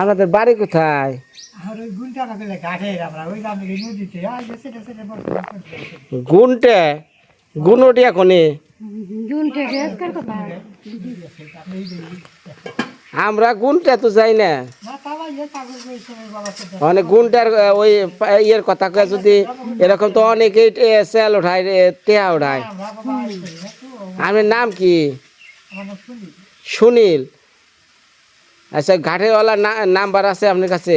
আপনাদের বাড়ি কোথায়? গুনটে গুনটিয়া কোনে আমরা গুনটা তো যাই না অনেক গুনটার ওই ইয়ের কথা কয়ে যদি এরকম তো অনেকেই সেল ওঠায় টেহা ওঠায়। আপনার নাম কি? সুনীল। আচ্ছা ঘাটেওয়ালা নাম্বার আছে আপনার কাছে?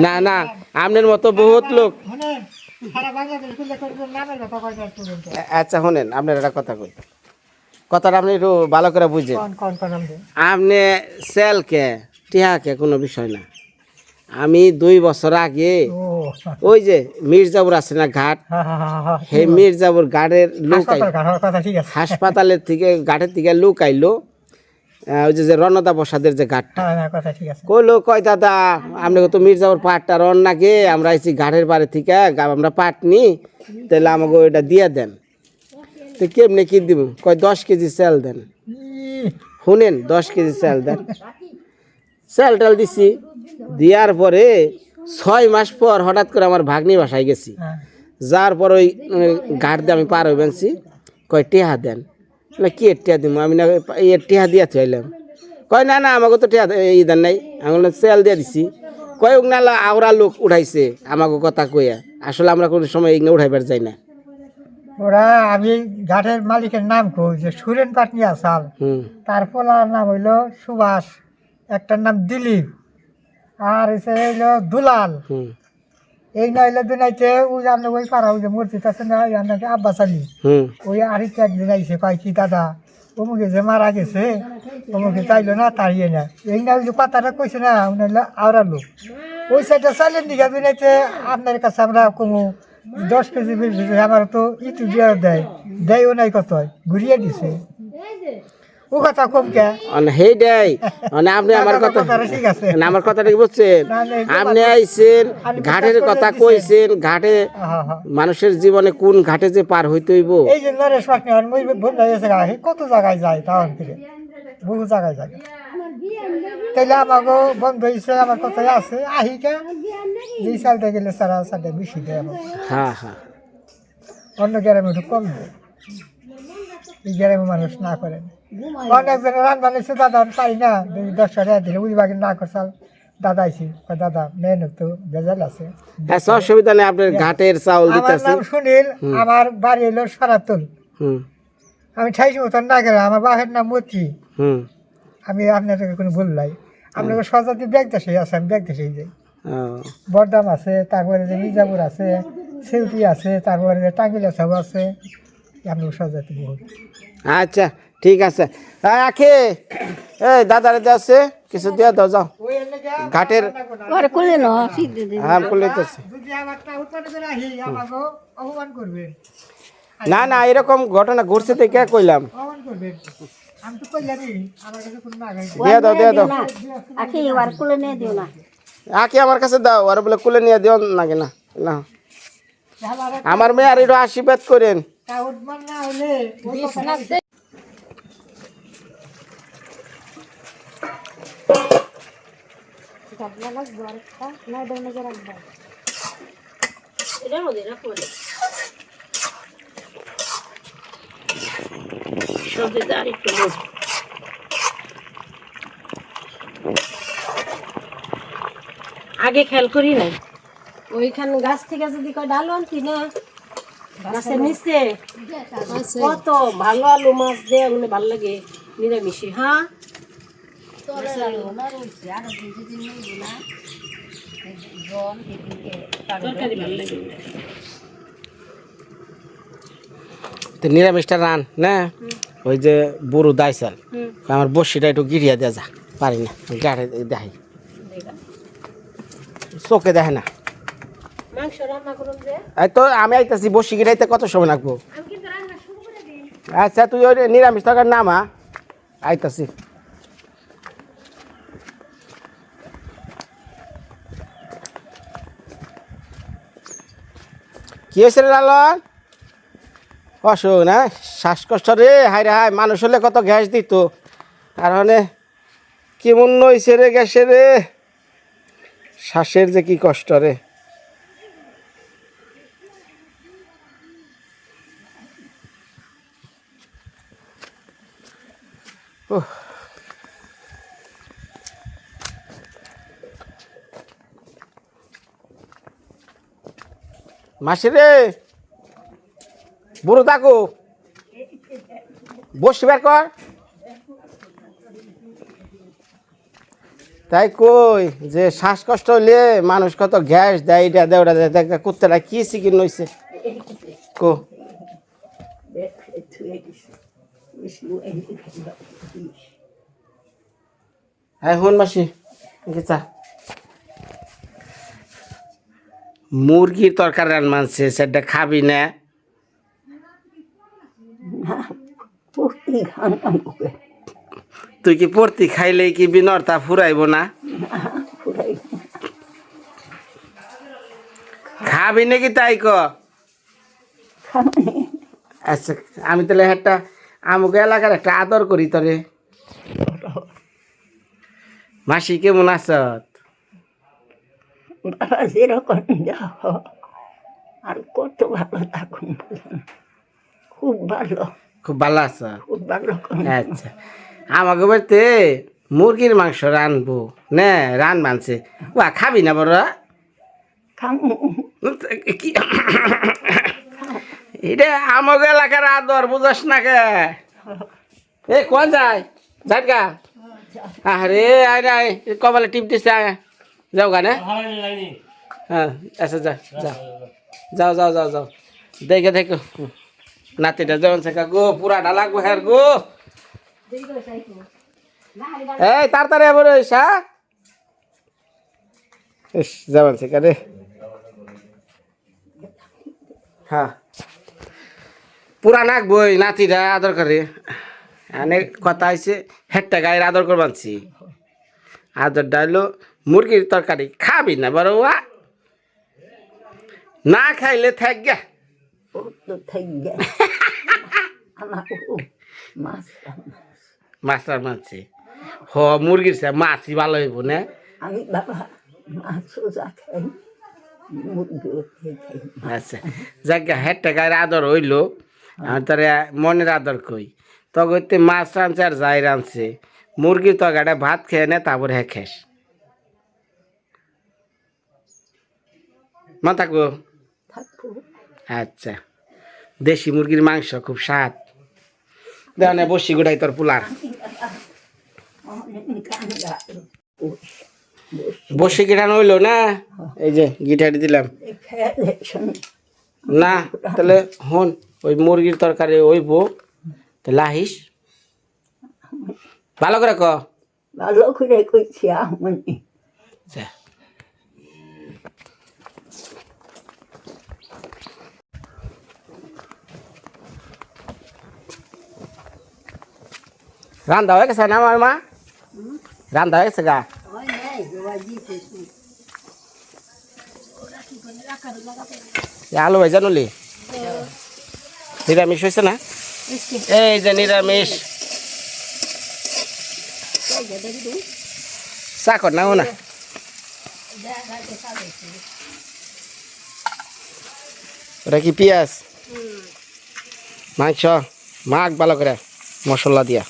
না না আপনার মতো বহুত লোক। আচ্ছা শোনেন আপনার একটা কথা কই, কথাটা আপনি একটু ভালো করে বুঝেন। আপনি সেলকে টিহাকে কোনো বিষয় না। আমি 2 বছর আগে ওই যে মির্জাপুর আছে না ঘাট, সেই মির্জাপুর ঘাটের লোক হাসপাতালের থেকে ঘাটের থেকে লোক আইলো, ওই যে রণদা প্রসাদের যে ঘাটটা কইলো, কয় দাদা আপনি তো মির্জাপুর পাটটা রন নাকি, আমরা আইছি ঘাটের বাড়ি থেকে, আমরা পাট নি, তাহলে আমাকে ওইটা দিয়ে দেন। তো কেমনি কি দিব? কয় 10 কেজি চাল দেন। শুনেন 10 কেজি চাল দেন। চাল টাল দিছি, দেওয়ার পরে 6 মাস পর হঠাৎ করে আমার ভাগ্নি বাসায় গেছি, যার পর ওই ঘাট দিয়ে আমি পার হয়ে বেনছি। কয় টেহা দেন। না কি টেহা দিব? আমি না টেহা দিয়ে চাইলাম। কয় না না আমাকে তো টেহা ই দেন নাই। আমি বললাম চাল দিয়ে দিছি। কয়েক নালা আওরা লোক উঠাইছে আমাকে কথা কইয়া, আসলে আমরা কোনো সময় এগুলো উঠাইবার যাই না। ওরা আমি ঘাটের মালিকের নাম কই যে সুরেন পাটনি আসাল, তার পোলার নাম হইল সুভাষ, একটার নাম দিলীপ, আর এসে হইলো দুলাল। এই নইলে দুনাইতে ওই আমরা ওই পাড়া ওই যে মসজিদ আছে না, আপনাকে আব্বাস আলী, ওই আরিতে একদিন আইসে কয় কি দাদা অমুকে যে মারা গেছে, অমুকে চাইলো না তাড়িয়ে না। এই না ওই যে কথাটা কইছে না, উনি হইলো আওরা লোক। ওই সাইডটা চাইলেন দিঘা দুনাইতে আপনার কাছে আমরা কমু 10 কেজি আমার তো ইটু দিয়ে দেয়, দেয়ও নাই, কত ঘুরিয়ে দিছে। ও কথা কম কে হেই দেয় মানে আপনি আমার কথা ঠিক আছে, আমার কথাটা কি বুঝছেন? আপনি আইছেন ঘাটের কথা কইছেন, ঘাটে মানুষের জীবনে কোন ঘাটে যে পার হইতে হইব। এই যে নরেশ পাটনি বন্ধ হয়েছে, কত জায়গায় যায়, টাউন থেকে বহু জায়গায় যায়। তাইলে আমাকে বন্ধ হয়েছে, আমার কথাই আছে আহিকা যে সালটা গেলে সারা সালটা বেশি দেয়। হ্যাঁ হ্যাঁ, অন্য গ্রামে একটু কম দেয়, এই গ্রামে মানুষ না করেন। অনেকজনে রান বানিয়েছে, দাদা পাই না 10 টাকা দিলে ওই বাকি না করছাল। দাদা আইসি দাদা মেন তো ভেজাল আছে, অসুবিধা নেই, আপনার ঘাটের চাউল দিতেছি। আমার নাম সুনীল, আমার বাড়ি হলো সরাতুল। আমি 28 মতন না গেলাম, আমার বাপের নাম মতি। আমি আপনাদের কোনো ভুল নাই, আপনাকে সজাতি ব্যাগ দেশে আছে, আমি ব্যাগ দেশেই যাই। বরদাম আছে, তারপরে যে মির্জাপুর আছে, সেউটি আছে, তারপরে যে টাঙ্গিলা সাহু আছে, আপনার সজাতি বহুত। আচ্ছা ঠিক আছে। আখে এই দাদারে দিয়ে আছে কিছু দিয়ে দাও, যাও ঘাটের না না এরকম ঘটনা ঘটছে তো কে কইলাম। দিয়ে দাও দিয়ে দাও, আখি আমার কাছে দাও, আর বলে কুলে নিয়ে দিও নাকি না। না আমার মেয়ে আর একটু আশীর্বাদ করেন। আগে খেয়াল করি নাই, ওইখানে গাছ থেকে যদি কয় ডাল আনতি না, গাছের নিচে কত ভালো আলু মাছ দেয়, মানে ভালো লাগে নিরামিষি। হ্যাঁ তরকারি ভালো লাগে। তো নিরামিষটা রান না, ওই যে বুড়ো দাইসাল আমার বসিটা একটু গিরিয়া দেওয়া যা পারি না, গাড়ি দেখাই চোখে দেখে না। এই তো আমি আইতাছি, বসি গিরাইতে কত সময় লাগবো? আচ্ছা তুই ওই নিরামিষ থাকার নামা, আইতাছি। কি হয়েছে রে লালন? অসুখ না, শ্বাসকষ্ট রে, হাই রে হাই, মানুষ হলে কত গ্যাস দিত, কারণে কেমন নইছে রে গ্যাসে রে, শ্বাসের যে কি কষ্ট রে। ওহ, মাসি রে, বুড়ো থাকো, বসবার কর। তাই কই যে শ্বাসকষ্ট হইলে মানুষ কত গ্যাস দেয়, এটা দেয় ওটা দেয়, কুত্তাটা কি সিকিন নইছে কো। হ্যাঁ হন মাসি, চা মুরগির তরকারি রান মানছে, সেটা খাবি না? তুই কি পড়তি খাইলে কি বিনরতা ফুরাইব না? খাবি নাকি তাই ক? আচ্ছা আমি তাহলে একটা আমাকে এলাকার একটা আদর করি তরে। মাসি কেমন আছ? যেরকম যাও আর কত ভালো থাকুন, খুব ভালো, খুব ভালো আছ? খুব ভালো। আচ্ছা আমাকে বাড়িতে মুরগির মাংস রানবো না, রান মানছে। বা খাবি না বড়? কি এটা আমাকে এলাকার আদর বুঝাস না কে? এ কোন যায় যাটগা? আরে আয় না, কপালে টিপ দিছে, যাও গানে। হ্যাঁ আচ্ছা যা যা, যাও যাও যাও যাও, দেখে দেখো নাতিটা যেমন শেখা গো, পুরাটা লাগবো হ্যাঁ গো। এই তাড়াতাড়ি আবার হ্যাঁ, যেমন শেখা রে। হ্যাঁ পুরা নাকবই, নাতিরা আদর করে। অনেক কথা হয়েছে, হেডটা গায়ের আদর করবানছি। আদর ডাইলো মুরগির তরকারি খাবি না বড়? না খাইলে থাক গে, মাছটার মানছে। হ মুরগির সে মাছই ভালো হইব না? আমি বাবা মাছও যা খাই, মুরগিও খাই। আচ্ছা যাক, হেডটা গায়ের আদর হইলো, আর তার মনের আদর কই তগতে মাছ রাঁধছে আর যাই রাঁধছে, মুরগির তরকারিটা ভাত খেয়ে নে, তারপর হ্যাঁ খেস মা থাকবো। আচ্ছা দেশি মুরগির মাংস খুব স্বাদ, দেখ না বসি গোটাই তোর পুলার। বসে গিটানো হইলো না, এই যে গিটারি দিলাম না। তাহলে হন ওই মুরগির তরকারি হইব, তাহলে আহিস ভালো করে ক। ভালো করে কইছি আমি। রান্না হয়ে গেছে না আমার মা? রান্না হয়ে গেছে গা? আলু ভাইজা নলি নিরামিষ হয়েছে না? এই যে নিরামিষ চা কর না না। ওটা কি পেঁয়াজ মাংস মাখ ভালো করে মশলা দিয়া।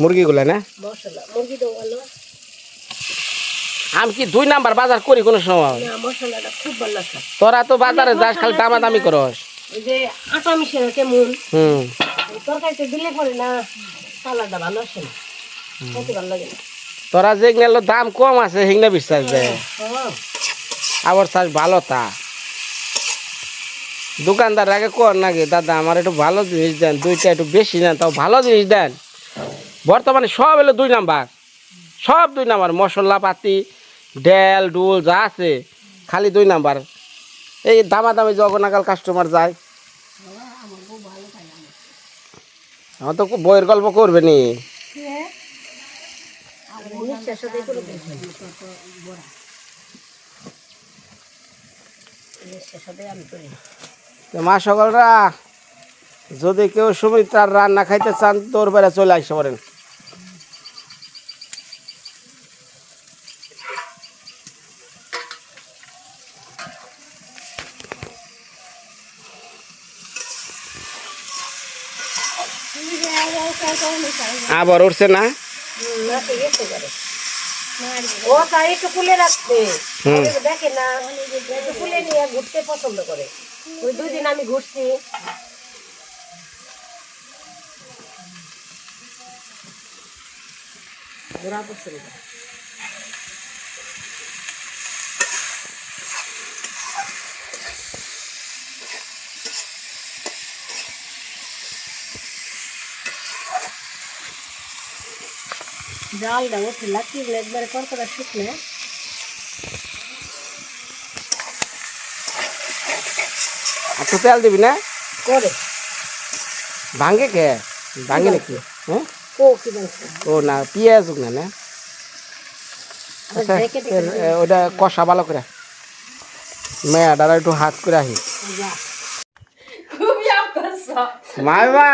মুরগিগুলা না? আমি কি 2 নাম্বার বাজার করি কোন সময়? তোরা তো বাজারে যাস খালি দামাদামি করস। যে আটা মিশানো কেমন তরকারিতে দিলে পরে না, কালারটা ভালো আসে না, খেতে ভালো লাগে না। তোরা যেগুলো দাম কম আছে সেগুলো বিশ্বাস দেয়, আবার চাষ ভালো তা। দোকানদার আগে কর নাকি দাদা আমার একটু ভালো জিনিস দেন, 2টা একটু বেশি দেন, তাও ভালো জিনিস দেন। বর্তমানে সব এলো 2 নাম্বার, সব 2 নাম্বার, মশলাপাতি ডেল ডুল যা আছে খালি 2 নাম্বার। এই দামাদামি জগনাকাল কাস্টমার যায়। আমার তো বইয়ের গল্প করবে নি। তো মা সকলরা যদি কেউ সুমিত্রার রান্না খাইতে চান তোর বেড়ে চলে আসতে পারেন। আবার উঠছে না? ও তাই একটু ফুলে রাখতে দেখে না, একটু ফুলে নিয়ে ঘুরতে পছন্দ করে। ওই 2 দিন আমি ঘুরছি। ঘোরা পছন্দ। জালটা উঠে লাগিয়ে একবারে কড়কড়া শুকলে একটু তেল দিবি না? করে ভাঙ্গে কে ভাঙ্গে নাকি? হ্যাঁ ও কি বলছে ও না পেঁয়াজ না না আচ্ছা, দেখে ওটা কষা ভালো করে মেয়েটার একটু হাত করে আহি মাইমা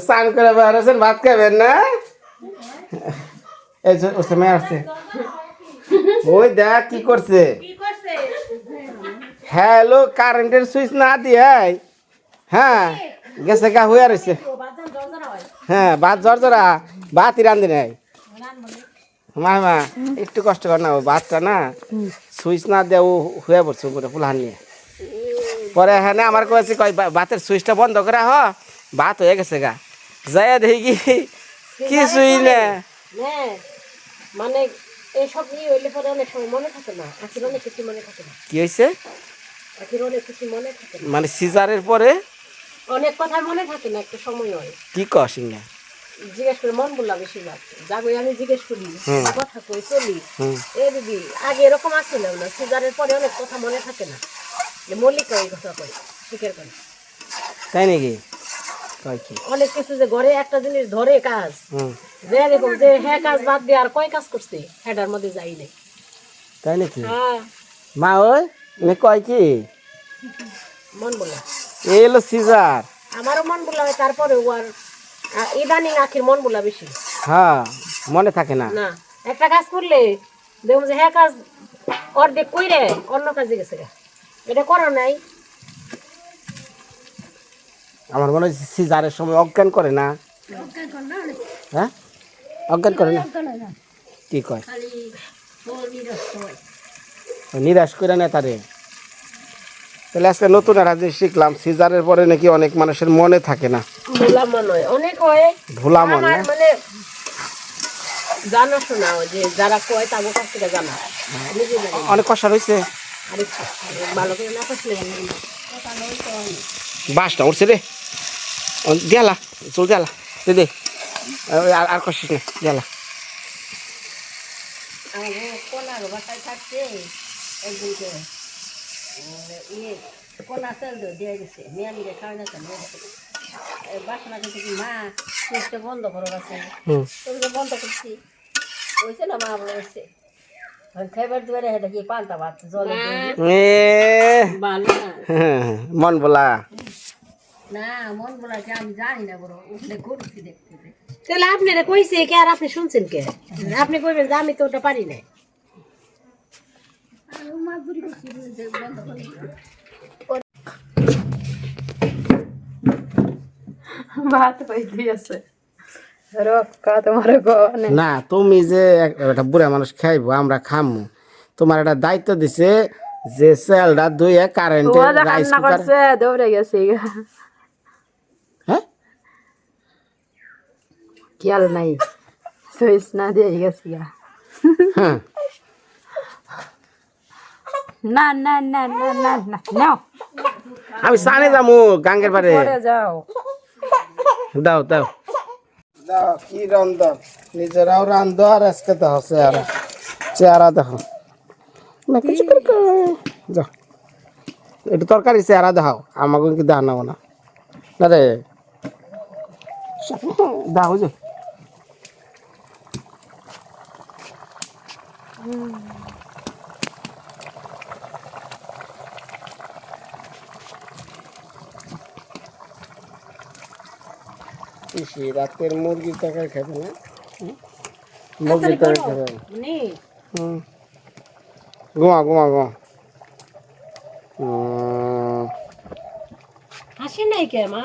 স্নান করে বেড়েছেন ভাত খাবেন না? এই যে ওসে মেয়ে আসছে, ওই দেখ কি করছে। হ্যালো কারেন্টের সুইচ না দিয়ে হ্যাঁ গেছে গা হয়ে রয়েছে। হ্যাঁ ভাত জর্জরা ভাতই রান্ধি নাই মাইমা, একটু কষ্ট কর না, ও ভাতটা না সুইচ না দিয়ে ও হয়ে পড়ছে উপরে ফুলহান নিয়ে। পরে হ্যাঁ আমার কয়েছে কয় ভাতের সুইচটা বন্ধ করে ভাত হয়ে গেছে গা, যাই দেখি কিছুই না। মানে এইসব নিয়ে হইলে পরে অনেক সময় মনে থাকে না, আখির অনেক কিছু মনে থাকে না। কি হয়েছে? আখির অনেক কিছু মনে থাকে না, মানে সিজারের পরে অনেক কথা মনে থাকে না, একটা সময় হয়। কি কসিং না জিজ্ঞেস করে মন বললাম বেশিরভাগ যাগোই আমি জিজ্ঞেস করি কথা কই চলি। এ দিদি আগে এরকম আসছিল না, সিজারের পরে অনেক কথা মনে থাকে না। মল্লিকা ওই কথা কই শিখের করে তাই নাকি? কয় কি অনেক কিছু যে ঘরে একটা জিনিস ধরে কাজ যে দেখুন যে হ্যাঁ কাজ বাদ দিয়ে আর কয় কাজ করছে হেডার মধ্যে যাই নাই। তাই নাকি? হ্যাঁ মা ওই এনে কয় কি মন বললাম এলো সিজার, আমারও মন বললাম, তারপরে ও আর ইদানিং আখির মন বললা বেশি হ্যাঁ মনে থাকে না। না। একটা কাজ করলে দেখুন যে হ্যাঁ কাজ অর্ধেক কইরে অন্য কাজে গেছে গা, এটা করো নাই। আমার মনে হয় সিজারের সময় অজ্ঞান করে না। হ্যাঁ অজ্ঞান করে না? কি কয় নিরাশ করে না তারে? তাহলে আজকে নতুন একটা জিনিস শিখলাম, সিজারের পরে নাকি অনেক মানুষের মনে থাকে না। ভোলা মন হয়, অনেক হয় ভোলা মন না? মানে জানা শোনা যে যারা কয় তাদের কাছ থেকে জানা নিজে জানি। অনেক কষা রয়েছে, আরেকটু ভালো করে না কষলে বাসটা উঠছে রে, গেলা চল গেলা দিদি, আর কষিস না গেলা। কোনার বাসায় থাকছে একদিনকে ইয়ে কোনা তেল দিয়ে গেছে মেয়ে মিলে খাওয়া না বাসনা কিন্তু মা সুইচটা বন্ধ করো আছে তুমি বন্ধ করছি হয়েছে না মা বলেছে খাইবার দুয়ারে দেখি পান্তা ভাত জলে ভালো না। মন বলা না মন বলা যে আমি জানি না বড় উঠলে ঘুরছি দেখতে তাহলে আপনারা কইছে কে আর আপনি শুনছেন কে? আপনি কইবেন যে আমি তো ওটা পারি না। ভাত হয়ে আছে রক্কা তোমার গনে না, তুমি যে একটা বুড়া মানুষ খাইবো আমরা খামু, তোমার একটা দায়িত্ব দিছে যে সেলটা ধুয়ে কারেন্টে রাইস রান্না কুকার। করছে দৌড়ে গেছে হ্যাঁ খেয়াল নাই সুইচ না দিয়ে গেছি হ্যাঁ না না না না না না নাও আমি সানে যামু গাঙ্গের পারে। পরে যাও দাও দাও দাও, কি রান্ধ নিজেরাও রান্ধ আর আজকে দেখো চেহারা দেখো না কিছু করে যাও, একটু তরকারি চেহারা দেখাও, আমাকে কি দেখানো না না রে দাও যে পিসি রাতের মুরগির তরকারি খাবে না? মুরগির তরকারি খাবে। নি হুম। ঘুমা ঘুমা ঘুমা। হাসি নাই কে মা?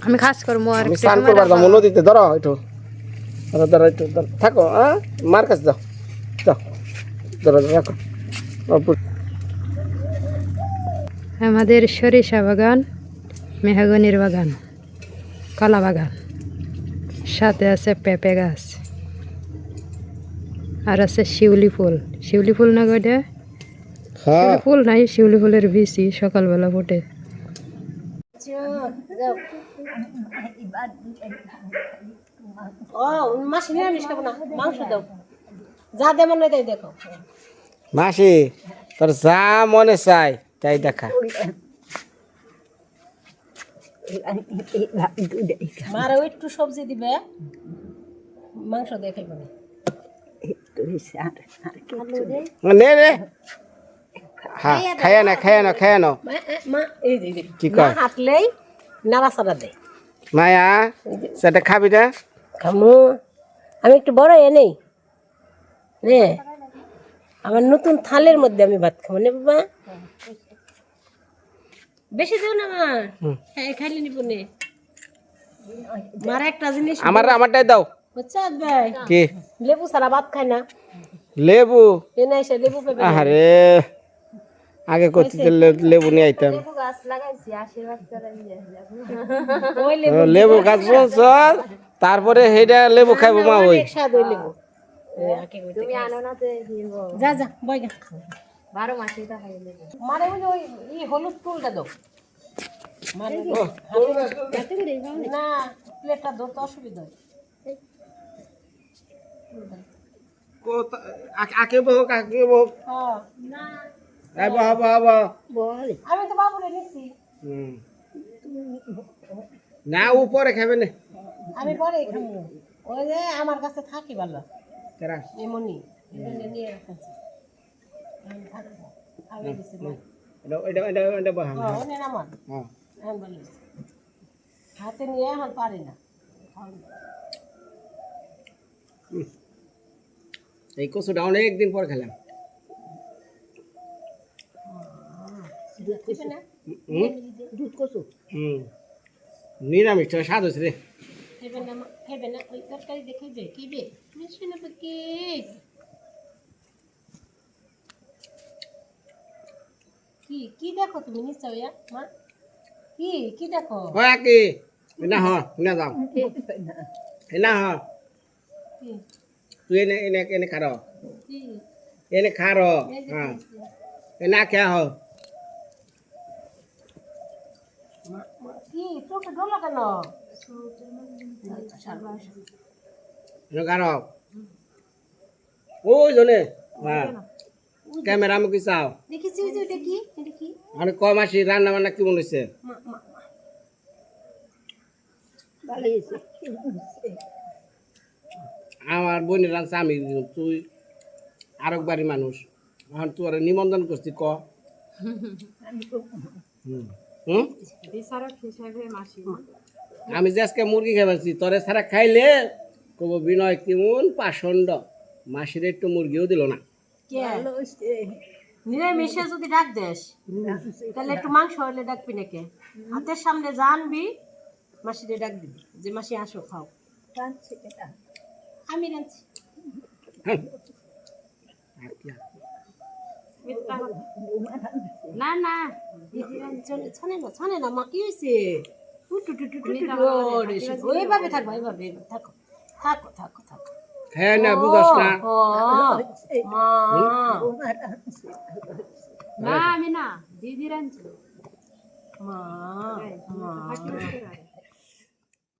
আমি খাস করবো আর আমি স্নান করবার যাবো নদীতে, ধরো একটু ধরো ধরো একটু ধরো। থাকো হ্যাঁ, মার কাছে যাও যাও, ধরো ধরো, রাখো। আমাদের সরিষা বাগান, মেহগনির বাগান, কলা বাগান, সাথে আছে পেঁপে গাছ, আর আছে শিউলি ফুল। শিউলি ফুল না গোটা, হ্যাঁ শিউলি ফুল নাই, শিউলি ফুলের বিচি সকালবেলা ফোটে। ও মাসি নিরামিষ খাবো না, মাংস দাও। যা দে মনে হয় তাই দেখো। মাসি তোর যা মনে চাই তাই দেখা। মারও একটু সবজি দিবে, মাংস দিয়ে খাইব না। নে রে, হ্যাঁ খাইয়া না খাইয়া না খাইয়া না। মা এই যে কি মা কয়? হাঁটলেই নাড়াচাড়া দেয়। মায়া সেটা খাবি না? খামু আমি একটু বড় নেই রে, আমার নতুন থালের মধ্যে আমি ভাত খাবো না বাবা। বেশি দিও না মা, হ্যাঁ খাইলে নিব নে। মার একটা জিনিস আমারটাই দাও। বুঝছো ভাই, কি লেবু ছাড়া ভাত খায় না। লেবু? এনে এসে লেবু পেবে না। আরে আগে করতে লেবু নিয়ে আইতাম। ওই লেবু লেবু গাছ বলছ, তারপরে সেইটা লেবু খাইবো মা। ওই অনেক স্বাদ ওই লেবু। তুমি আনো না তো যা যা বই গা 12 মাসে তা খাই লেবু। মারে বলে ওই ই হলুদ ফুলটা দাও। মারে না প্লেটটা ধরতে অসুবিধা হয়। আকে বহুক আকে বহুক। হ্যাঁ না আমি তো বাবুরে নিছি। না উপরে খাবে না। আমি পরে খাবো, ওই যে আমার কাছে থাকি ভালো কেরা? এমনি এখানে নিয়ে রাখছি। আমি থাকবো আমি দিছি না। এটা বহাম। হ্যাঁ ওনে আমার হ্যাঁ আমি ভালো হইছে। হাতে নিয়ে এখন পারি না। এই কচুটা অনেকদিন পর খেলাম। দিবে না দুধ কচু নিরামিষ স্বাদ হয়েছে রে। খাইবে না ওই তরকারি দেখে যে কি বে মিশবে না কি কি কি দেখো তুমি নিশ্চয় মা কি কি দেখো ওই আকি না হ না যাও না হ কি তুই এনে এনে এনে খারো কি এনে খারো। হ্যাঁ না খেয়া হ কি চোখে ঢোলা কেন খারো ওই জনে। হ্যাঁ ক্যামেরা আমি কি চাও? দেখেছি ওই যে এটা কি মানে কয় মাসি রান্না বান্না কেমন হয়েছে? ভালো হয়েছে আমার বোনের রান্না আমি, তুই আরেক বাড়ির মানুষ, এখন তুই আর নিমন্ত্রণ করছি ক। আমি যে আজকে মুরগি খাইছি তোরে ছাড়া খাইলে কব বিনয় কেমন পাষণ্ড, মাসির একটু মুরগিও দিল না। নিরামিষে যদি ডাক দেস তাহলে একটু মাংস হলে ডাকবি নাকি? হাতের সামনে জানবি মাসিরে ডাক দিবি যে মাসি আসো খাও। আমি রাঁধছি না না ছানে না মা কি হয়েছে? ওইভাবে থাকবো এইভাবে থাকো থাকো থাকো থাকো হ্যাঁ না বুঝাস না। না আমি না দিদি রাঁধছি। মা